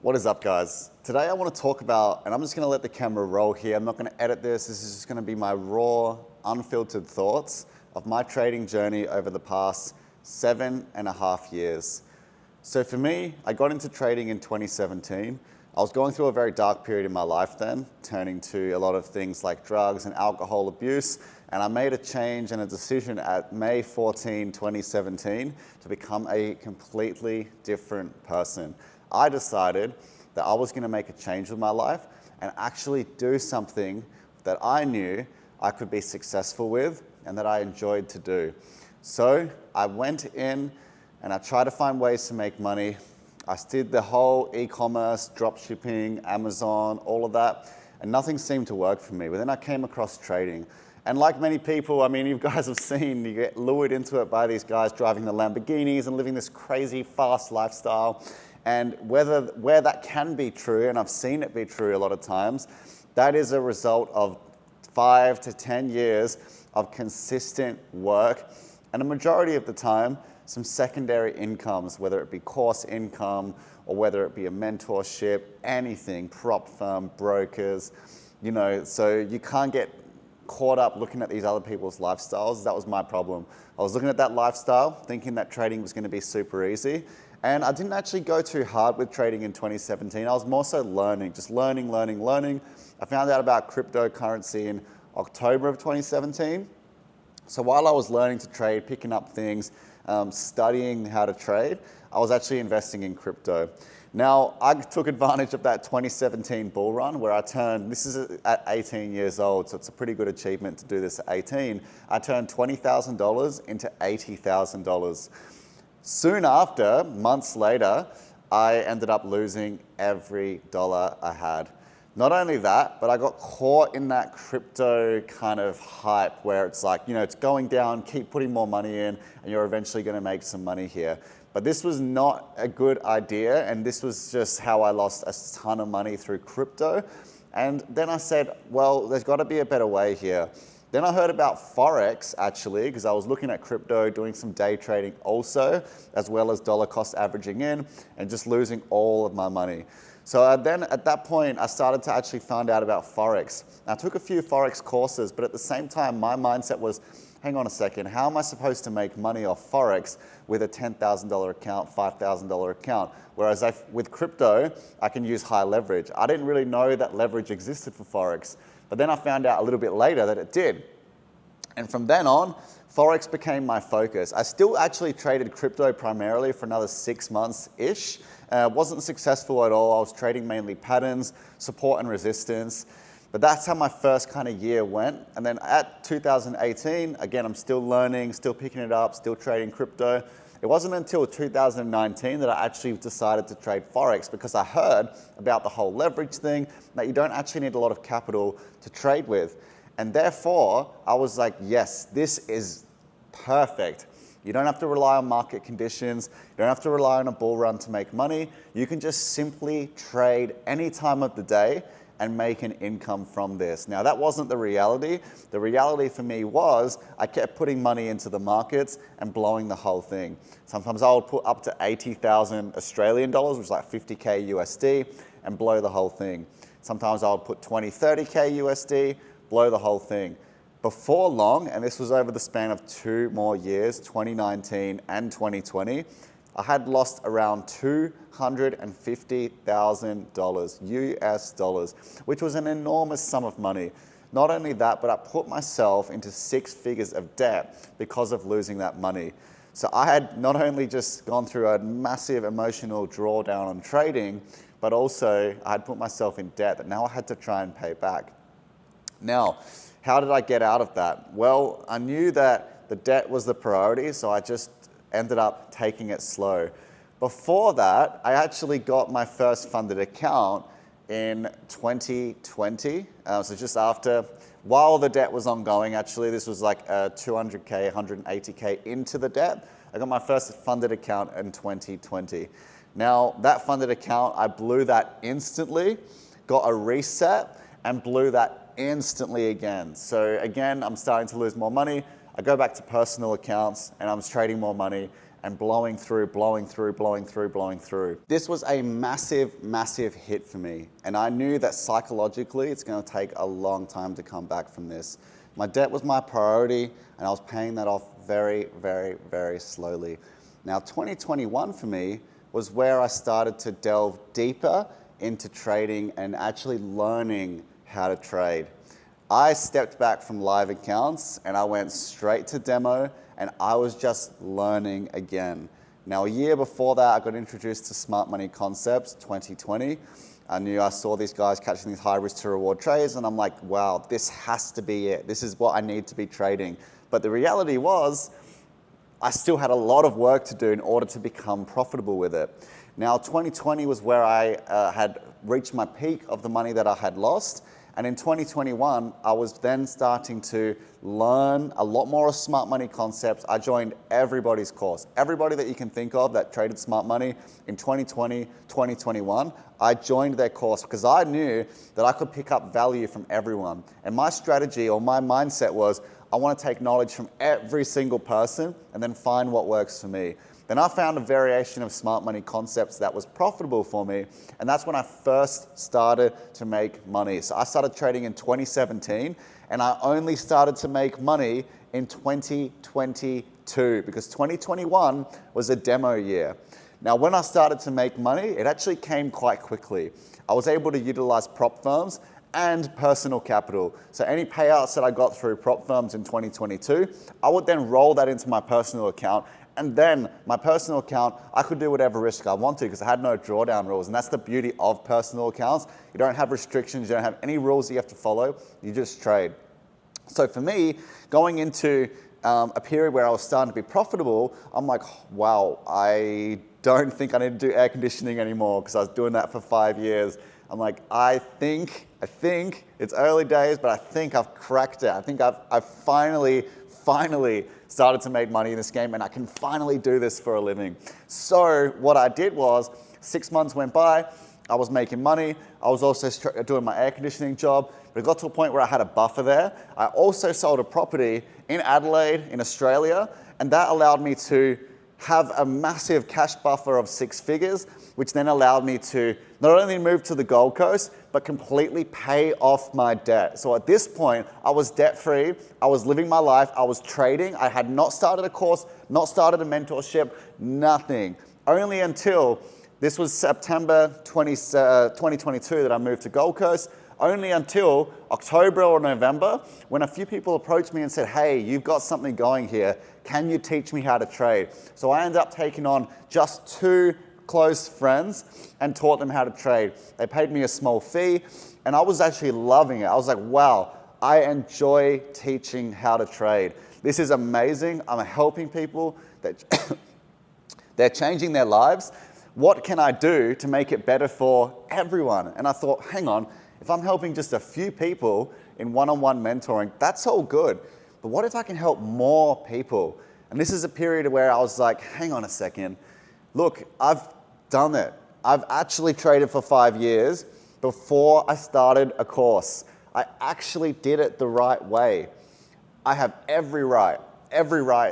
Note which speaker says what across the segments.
Speaker 1: What is up, guys? Today I want to talk about, and I'm just going to let the camera roll here. I'm not going to edit this. This is just going to be my raw, unfiltered thoughts of my trading journey over the past 7.5 years. So for me, I got into trading in 2017. I was going through a very dark period in my life then, turning to a lot of things like drugs and alcohol abuse. And I made a change and a decision at May 14, 2017 to become a completely different person. I decided that I was going to make a change with my life and actually do something that I knew I could be successful with and that I enjoyed to do. So I went in and I tried to find ways to make money. I did the whole e-commerce, drop shipping, Amazon, all of that, and nothing seemed to work for me. But then I came across trading. And like many people, I mean, you guys have seen, you get lured into it by these guys driving the Lamborghinis and living this crazy fast lifestyle. And where that can be true, and I've seen it be true a lot of times, that is a result of 5 to 10 years of consistent work, and a majority of the time, some secondary incomes, whether it be course income or whether it be a mentorship, anything, prop firm, brokers, you know, so you can't get caught up looking at these other people's lifestyles. That was my problem. I was looking at that lifestyle, thinking that trading was going to be super easy. And I didn't actually go too hard with trading in 2017. I was more so learning, just learning. I found out about cryptocurrency in October of 2017. So while I was learning to trade, picking up things, studying how to trade, I was actually investing in crypto. Now, I took advantage of that 2017 bull run where I turned, this is at 18 years old, so it's a pretty good achievement to do this at 18. I turned $20,000 into $80,000. Soon after, months later, I ended up losing every dollar I had. Not only that, but I got caught in that crypto kind of hype where it's like, you know, it's going down, keep putting more money in, and you're eventually going to make some money here. But this was not a good idea, and this was just how I lost a ton of money through crypto. And then I said, well, there's got to be a better way here. Then I heard about forex actually, because I was looking at crypto, doing some day trading also, as well as dollar cost averaging in, and just losing all of my money. So then at that point, I started to actually find out about forex. I took a few forex courses, but at the same time, my mindset was, hang on a second, how am I supposed to make money off forex with a $10,000 account, $5,000 account? Whereas with crypto, I can use high leverage. I didn't really know that leverage existed for forex, but then I found out a little bit later that it did. And from then on, forex became my focus. I still actually traded crypto primarily for another 6 months-ish. Wasn't successful at all. I was trading mainly patterns, support and resistance. But that's how my first kind of year went. And then at 2018, again, I'm still learning, still picking it up, still trading crypto. It wasn't until 2019 that I actually decided to trade forex because I heard about the whole leverage thing, that you don't actually need a lot of capital to trade with. And therefore, I was like, yes, this is perfect. You don't have to rely on market conditions. You don't have to rely on a bull run to make money. You can just simply trade any time of the day and make an income from this. Now, that wasn't the reality. The reality for me was I kept putting money into the markets and blowing the whole thing. Sometimes I would put up to 80,000 Australian dollars, which is like 50K USD, and blow the whole thing. Sometimes I would put 20, 30K USD, blow the whole thing. Before long, and this was over the span of 2 more years, 2019 and 2020, I had lost around $250,000 US dollars, which was an enormous sum of money. Not only that, but I put myself into 6 figures of debt because of losing that money. So I had not only just gone through a massive emotional drawdown on trading, but also I had put myself in debt that now I had to try and pay back. Now, how did I get out of that? Well, I knew that the debt was the priority, so I just ended up taking it slow. Before that, I actually got my first funded account in 2020. So just after, while the debt was ongoing, actually, this was like 200K, 180K into the debt. I got my first funded account in 2020. Now, that funded account, I blew that instantly, got a reset, and blew that instantly again. So again, I'm starting to lose more money. I go back to personal accounts and I'm trading more money and blowing through, blowing through, blowing through, blowing through. This was a massive, massive hit for me. And I knew that psychologically, it's going to take a long time to come back from this. My debt was my priority, and I was paying that off very, very, very slowly. Now, 2021 for me was where I started to delve deeper into trading and actually learning how to trade. I stepped back from live accounts and I went straight to demo, and I was just learning again. Now, a year before that, I got introduced to Smart Money Concepts 2020. I saw these guys catching these high risk to reward trades, and I'm like, wow, this has to be it. This is what I need to be trading. But the reality was, I still had a lot of work to do in order to become profitable with it. Now, 2020 was where I had reached my peak of the money that I had lost. And in 2021, I was then starting to learn a lot more of smart money concepts. I joined everybody's course. Everybody that you can think of that traded smart money in 2020, 2021, I joined their course because I knew that I could pick up value from everyone. And my strategy or my mindset was, I want to take knowledge from every single person and then find what works for me. Then I found a variation of smart money concepts that was profitable for me, and that's when I first started to make money. So I started trading in 2017, and I only started to make money in 2022 because 2021 was a demo year. Now, when I started to make money, it actually came quite quickly. I was able to utilize prop firms and personal capital. So any payouts that I got through prop firms in 2022, I would then roll that into my personal account. And then my personal account, I could do whatever risk I wanted because I had no drawdown rules. And that's the beauty of personal accounts. You don't have restrictions. You don't have any rules that you have to follow. You just trade. So for me, going into a period where I was starting to be profitable, I'm like, wow, I don't think I need to do air conditioning anymore because I was doing that for 5 years. I'm like, I think it's early days, but I think I've cracked it. I think I've finally started to make money in this game, and I can finally do this for a living. So what I did was, 6 months went by, I was making money. I was also doing my air conditioning job, but it got to a point where I had a buffer there. I also sold a property in Adelaide, in Australia, and that allowed me to have a massive cash buffer of 6 figures, which then allowed me to not only move to the Gold Coast, but completely pay off my debt. So at this point, I was debt-free, I was living my life, I was trading, I had not started a course, not started a mentorship, nothing. Only until, this was September 2022 that I moved to Gold Coast, only until October or November, when a few people approached me and said, hey, you've got something going here, can you teach me how to trade? So I ended up taking on just 2 close friends and taught them how to trade. They paid me a small fee, and I was actually loving it. I was like, wow, I enjoy teaching how to trade. This is amazing. I'm helping people that they're changing their lives. What can I do to make it better for everyone? And I thought, hang on, if I'm helping just a few people in one-on-one mentoring, that's all good. But what if I can help more people? And this is a period where I was like, hang on a second. Look, I've done it. I've actually traded for 5 years before I started a course. I actually did it the right way. I have every right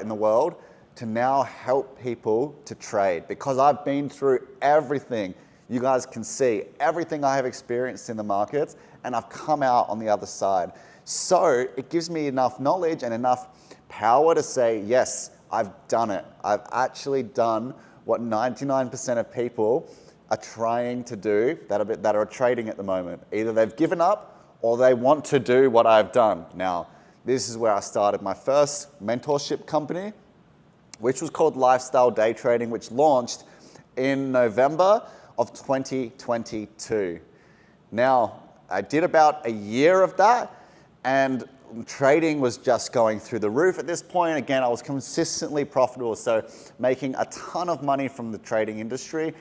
Speaker 1: in the world to now help people to trade because I've been through everything. You guys can see everything I have experienced in the markets, and I've come out on the other side. So it gives me enough knowledge and enough power to say, yes, I've done it. I've actually done what 99% of people are trying to do that are trading at the moment. Either they've given up or they want to do what I've done. Now, this is where I started my first mentorship company, which was called Lifestyle Day Trading, which launched in November of 2022. Now, I did about a year of that, and trading was just going through the roof at this point. Again, I was consistently profitable, so making a ton of money from the trading industry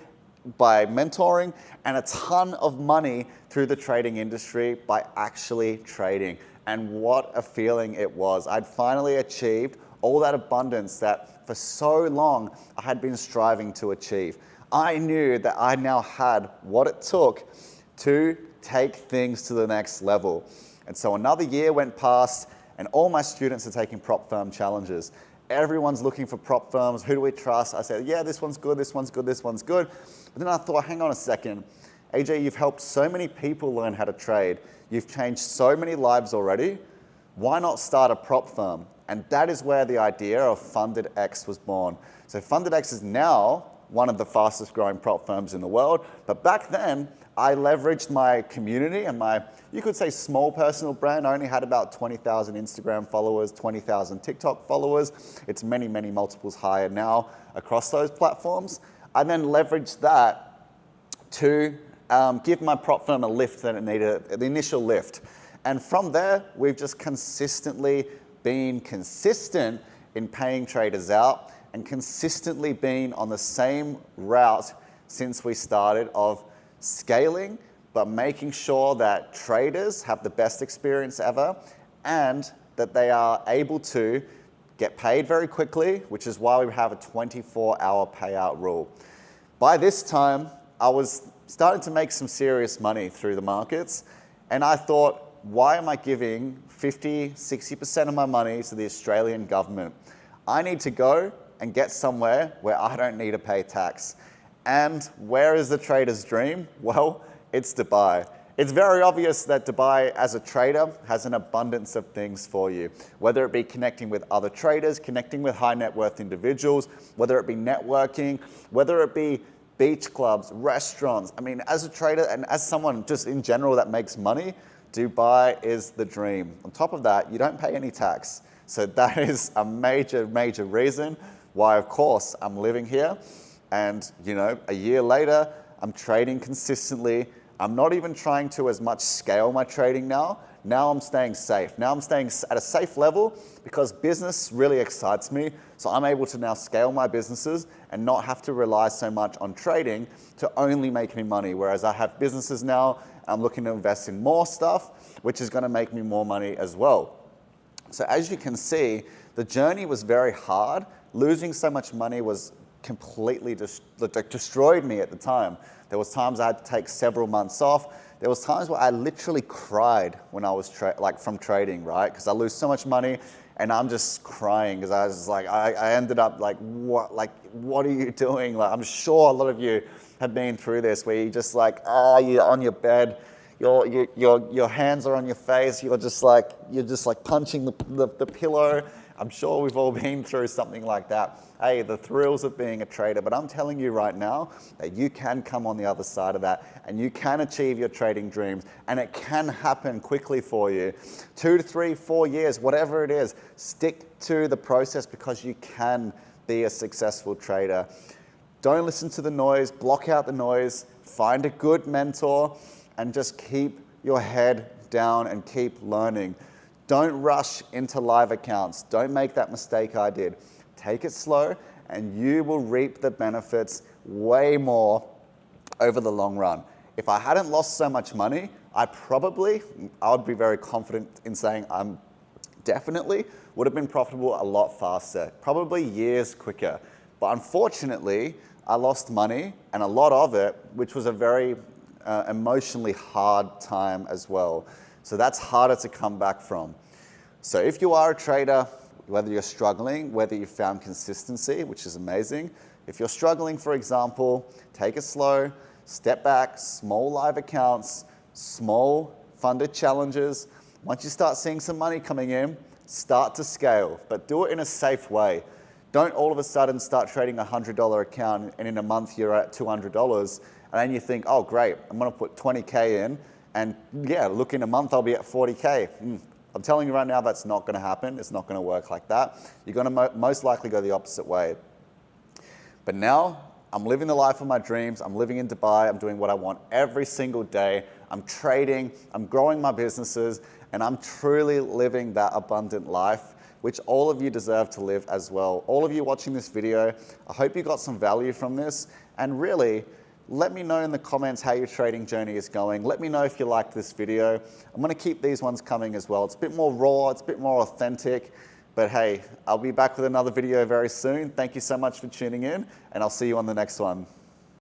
Speaker 1: by mentoring, and a ton of money through the trading industry by actually trading. And what a feeling it was. I'd finally achieved all that abundance that for so long I had been striving to achieve. I knew that I now had what it took to take things to the next level. And so another year went past, and all my students are taking prop firm challenges. everyone's looking for prop firms. Who do we trust? I said, yeah, this one's good, this one's good, this one's good. But then I thought, hang on a second. AJ, you've helped so many people learn how to trade. You've changed so many lives already. Why not start a prop firm? And that is where the idea of Funded X was born. So Funded X is now one of the fastest growing prop firms in the world. But back then, I leveraged my community and my, you could say, small personal brand. I only had about 20,000 Instagram followers, 20,000 TikTok followers. It's many, many multiples higher now across those platforms. I then leveraged that to give my prop firm a lift that it needed, the initial lift. And from there, we've just consistently been consistent in paying traders out and consistently been on the same route since we started of scaling, but making sure that traders have the best experience ever and that they are able to get paid very quickly, which is why we have a 24-hour payout rule. By this time, I was starting to make some serious money through the markets, and I thought, why am I giving 50, 60% of my money to the Australian government? I need to go and get somewhere where I don't need to pay tax. And where is the trader's dream? Well, it's Dubai. It's very obvious that Dubai, as a trader, has an abundance of things for you, whether it be connecting with other traders, connecting with high net worth individuals, whether it be networking, whether it be beach clubs, restaurants. I mean, as a trader and as someone just in general that makes money, Dubai is the dream. On top of that, you don't pay any tax. So that is a major, major reason why, of course, I'm living here. And, you know, a year later, I'm trading consistently. I'm not even trying to as much scale my trading now. Now I'm staying safe. Now I'm staying at a safe level because business really excites me. So I'm able to now scale my businesses and not have to rely so much on trading to only make me money. Whereas I have businesses now, I'm looking to invest in more stuff, which is going to make me more money as well. So as you can see, the journey was very hard. Losing so much money was completely destroyed me at the time. There was times I had to take several months off. There was times where I literally cried when I was from trading, right? Because I lose so much money and I'm just crying because I was like, I ended up like, what are you doing? Like, I'm sure a lot of you have been through this where you just like, you're on your bed, your hands are on your face, you're just like punching the pillow. I'm sure we've all been through something like that. Hey, the thrills of being a trader, but I'm telling you right now that you can come on the other side of that and you can achieve your trading dreams and it can happen quickly for you. 2 to 3, 4 years, whatever it is, stick to the process because you can be a successful trader. Don't listen to the noise, block out the noise, find a good mentor and just keep your head down and keep learning. Don't rush into live accounts. Don't make that mistake I did. Take it slow and you will reap the benefits way more over the long run. If I hadn't lost so much money, I would be very confident in saying I'm definitely would have been profitable a lot faster, probably years quicker. But unfortunately, I lost money and a lot of it, which was a very emotionally hard time as well. So that's harder to come back from. So if you are a trader, whether you're struggling, whether you found consistency, which is amazing. If you're struggling, for example, take it slow, step back, small live accounts, small funded challenges. Once you start seeing some money coming in, start to scale, but do it in a safe way. Don't all of a sudden start trading a $100 account and in a month you're at $200 and then you think, oh great, I'm gonna put 20K in and yeah, look in a month I'll be at 40K. I'm telling you right now, that's not gonna happen. It's not gonna work like that. You're gonna most likely go the opposite way. But now, I'm living the life of my dreams. I'm living in Dubai. I'm doing what I want every single day. I'm trading, I'm growing my businesses, and I'm truly living that abundant life, which all of you deserve to live as well. All of you watching this video, I hope you got some value from this, and really, let me know in the comments how your trading journey is going. Let me know if you liked this video. I'm gonna keep these ones coming as well. It's a bit more raw, it's a bit more authentic, but hey, I'll be back with another video very soon. Thank you so much for tuning in, and I'll see you on the next one.